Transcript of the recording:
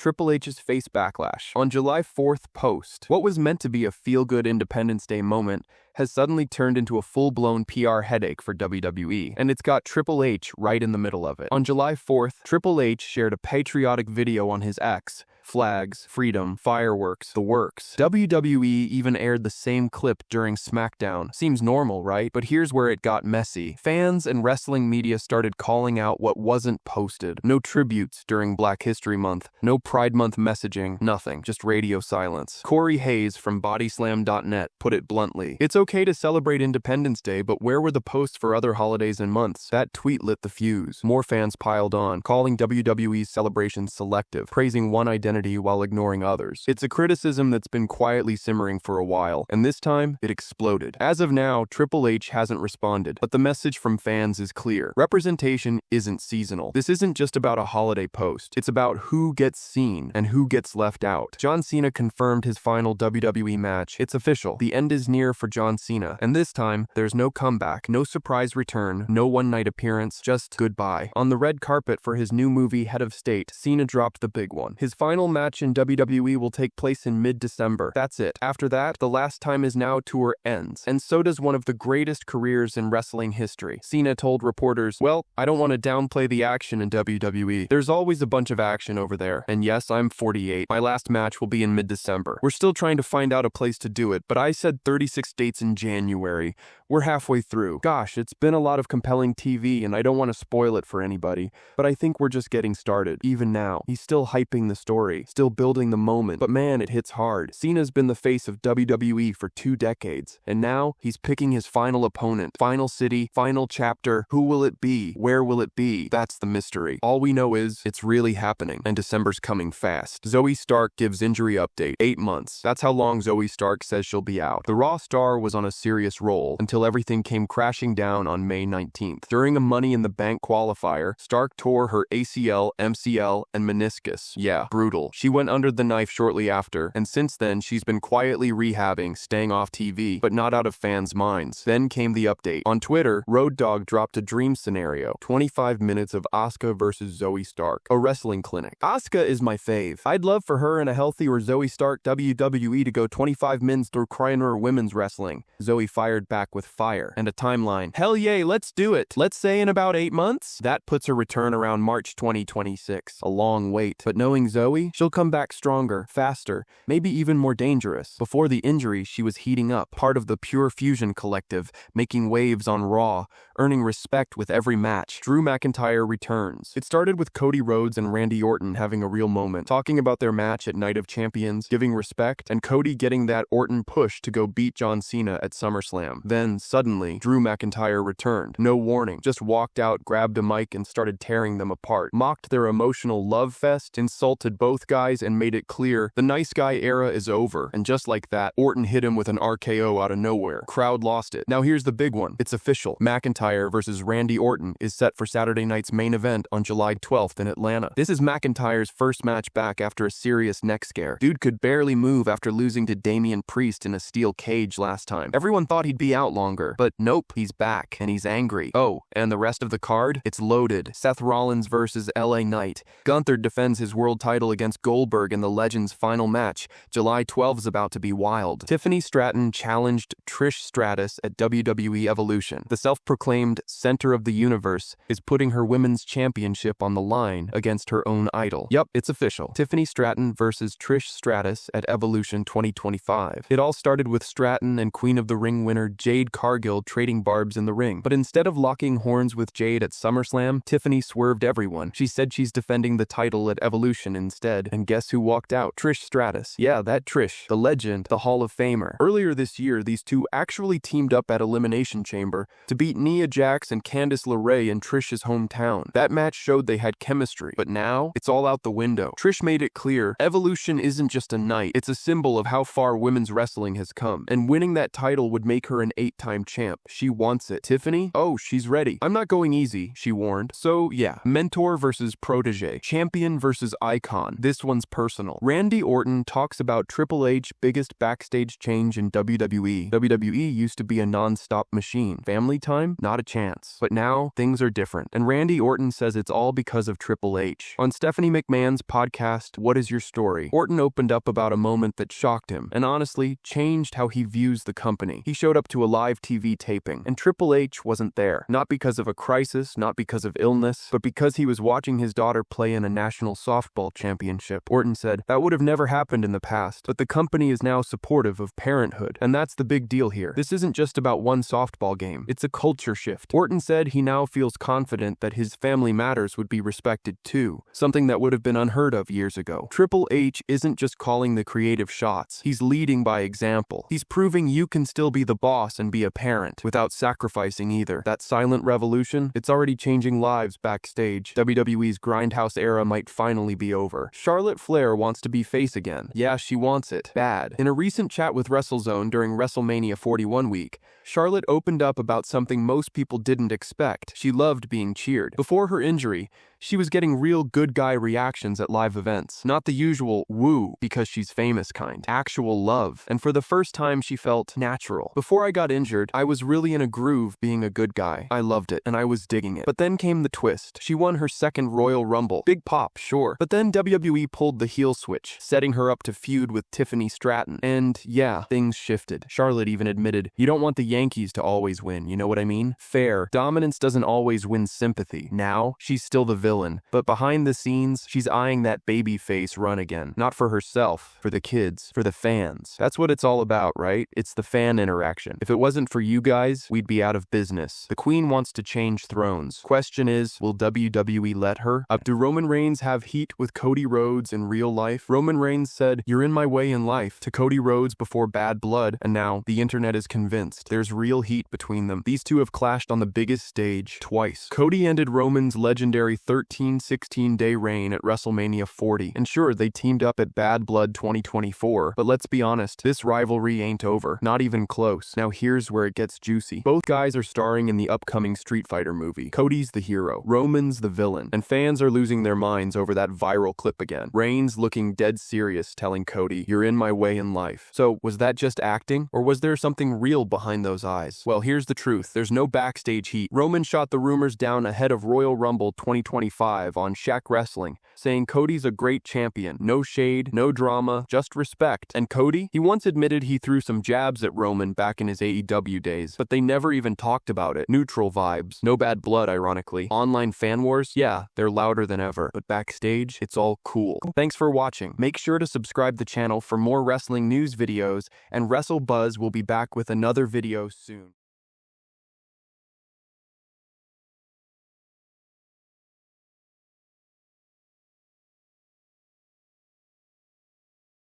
Triple H's face backlash. On July 4th post, what was meant to be a feel-good Independence Day moment has suddenly turned into a full-blown PR headache for WWE, and it's got Triple H right in the middle of it. On July 4th, Triple H shared a patriotic video on his X. Flags, freedom, fireworks, the works. WWE even aired the same clip during SmackDown. Seems normal, right? But here's where it got messy. Fans and wrestling media started calling out what wasn't posted. No tributes during Black History Month, no Pride Month messaging, nothing, just radio silence. Corey Hayes from bodyslam.net put it bluntly. It's okay to celebrate Independence Day, but where were the posts for other holidays and months? That tweet lit the fuse. More fans piled on, calling WWE's celebrations selective, praising one identity while ignoring others. It's a criticism that's been quietly simmering for a while, and this time, it exploded. As of now, Triple H hasn't responded, but the message from fans is clear. Representation isn't seasonal. This isn't just about a holiday post. It's about who gets seen and who gets left out. John Cena confirmed his final WWE match. It's official. The end is near for John Cena, and this time, there's no comeback, no surprise return, no one-night appearance, just goodbye. On the red carpet for his new movie, Head of State, Cena dropped the big one. His final match in WWE will take place in mid-December. That's it. After that, the Last Time Is Now tour ends, and so does one of the greatest careers in wrestling history. Cena told reporters, "Well, I don't want to downplay the action in WWE. There's always a bunch of action over there. And yes, I'm 48. My last match will be in mid-December. We're still trying to find out a place to do it, but I said 36 dates in January. We're halfway through. Gosh, it's been a lot of compelling TV, and I don't want to spoil it for anybody, but I think we're just getting started. Even now, he's still hyping the story, still building the moment, but man, it hits hard. Cena's been the face of WWE for 2 decades, and now he's picking his final opponent. Final city, final chapter. Who will it be? Where will it be? That's the mystery. All we know is it's really happening, and December's coming fast. Zoey Stark gives injury update. 8 months. That's how long Zoey Stark says she'll be out. The Raw star was on a serious roll until everything came crashing down on May 19th. During a Money in the Bank qualifier, Stark tore her ACL, MCL, and meniscus. Yeah, brutal. She went under the knife shortly after, and since then, she's been quietly rehabbing, staying off TV, but not out of fans' minds. Then came the update. On Twitter, Road Dogg dropped a dream scenario. 25 minutes of Asuka versus Zoey Stark. A wrestling clinic. Asuka is my fave. I'd love for her and a healthier Zoey Stark WWE to go 25 minutes through Kreiner women's wrestling. Zoey fired back with fire. And a timeline. Hell yay, let's do it. Let's say in about 8 months? That puts her return around March 2026. A long wait. But knowing Zoey, she'll come back stronger, faster, maybe even more dangerous. Before the injury, she was heating up, part of the Pure Fusion collective, making waves on Raw, earning respect with every match. Drew McIntyre returns. It started with Cody Rhodes and Randy Orton having a real moment, talking about their match at Night of Champions, giving respect, and Cody getting that Orton push to go beat John Cena at SummerSlam. Then, suddenly, Drew McIntyre returned. No warning, just walked out, grabbed a mic, and started tearing them apart. Mocked their emotional love fest, insulted both guys, and made it clear the nice guy era is over. And just like that, Orton hit him with an RKO out of nowhere. Crowd lost it. Now here's the big one. It's official. McIntyre versus Randy Orton is set for Saturday night's main event on July 12th in Atlanta. This is McIntyre's first match back after a serious neck scare. Dude could barely move after losing to Damian Priest in a steel cage last time. Everyone thought he'd be out longer, but nope, he's back, and he's angry. Oh, and the rest of the card? It's loaded. Seth Rollins versus LA Knight. Gunther defends his world title against Goldberg in the Legend's final match. July 12th's about to be wild. Tiffany Stratton challenged Trish Stratus at WWE Evolution. The self-proclaimed center of the universe is putting her women's championship on the line against her own idol. Yup, it's official. Tiffany Stratton versus Trish Stratus at Evolution 2025. It all started with Stratton and Queen of the Ring winner Jade Cargill trading barbs in the ring. But instead of locking horns with Jade at SummerSlam, Tiffany swerved everyone. She said she's defending the title at Evolution instead. And guess who walked out? Trish Stratus. Yeah, that Trish. The legend. The Hall of Famer. Earlier this year, these two actually teamed up at Elimination Chamber to beat Nia Jax and Candice LeRae in Trish's hometown. That match showed they had chemistry. But now, it's all out the window. Trish made it clear, Evolution isn't just a night. It's a symbol of how far women's wrestling has come. And winning that title would make her an 8-time champ. She wants it. Tiffany? Oh, she's ready. I'm not going easy, she warned. So, yeah. Mentor versus protege. Champion versus icon. This one's personal. Randy Orton talks about Triple H's biggest backstage change in WWE. WWE used to be a non-stop machine. Family time? Not a chance. But now, things are different. And Randy Orton says it's all because of Triple H. On Stephanie McMahon's podcast, What Is Your Story?, Orton opened up about a moment that shocked him, and honestly, changed how he views the company. He showed up to a live TV taping, and Triple H wasn't there. Not because of a crisis, not because of illness, but because he was watching his daughter play in a national softball championship. Orton said, that would have never happened in the past, but the company is now supportive of parenthood, and that's the big deal here. This isn't just about one softball game, it's a culture shift. Orton said he now feels confident that his family matters would be respected too, something that would have been unheard of years ago. Triple H isn't just calling the creative shots, he's leading by example. He's proving you can still be the boss and be a parent without sacrificing either. That silent revolution, it's already changing lives backstage. WWE's Grindhouse era might finally be over. Charlotte Flair wants to be face again. Yeah, she wants it. Bad. In a recent chat with WrestleZone during WrestleMania 41 week, Charlotte opened up about something most people didn't expect. She loved being cheered. Before her injury, she was getting real good guy reactions at live events. Not the usual woo because she's famous kind. Actual love. And for the first time she felt natural. Before I got injured, I was really in a groove being a good guy. I loved it and I was digging it. But then came the twist. She won her second Royal Rumble. Big pop, sure. But then WWE pulled the heel switch, setting her up to feud with Tiffany Stratton. And yeah, things shifted. Charlotte even admitted, you don't want the Yankees to always win, you know what I mean? Fair. Dominance doesn't always win sympathy. Now, she's still the villain. But behind the scenes, she's eyeing that baby face run again. Not for herself, for the kids, for the fans. That's what it's all about, right? It's the fan interaction. If it wasn't for you guys, we'd be out of business. The Queen wants to change thrones. Question is, will WWE let her? Do Roman Reigns have heat with Cody Rhodes in real life? Roman Reigns said, "You're in my way in life," to Cody Rhodes before Bad Blood, and now the internet is convinced there's real heat between them. These two have clashed on the biggest stage twice. Cody ended Roman's legendary 16-day reign at WrestleMania 40, and sure, they teamed up at Bad Blood 2024, but let's be honest, this rivalry ain't over. Not even close. Now here's where it gets juicy. Both guys are starring in the upcoming Street Fighter movie. Cody's the hero, Roman's the villain, and fans are losing their minds over that viral clip again. Reigns looking dead serious, telling Cody, "You're in my way in life." So, was that just acting, or was there something real behind those eyes? Well, here's the truth. There's no backstage heat. Roman shot the rumors down ahead of Royal Rumble 2025 on Shaq Wrestling, saying Cody's a great champion. No shade, no drama, just respect. And Cody? He once admitted he threw some jabs at Roman back in his AEW days, but they never even talked about it. Neutral vibes. No bad blood, ironically. Online fan wars? Yeah, they're louder than ever. But backstage, it's all cool. Thanks for watching. Make sure to subscribe the channel for more wrestling news videos, and WrestleBuzz will be back with another video soon.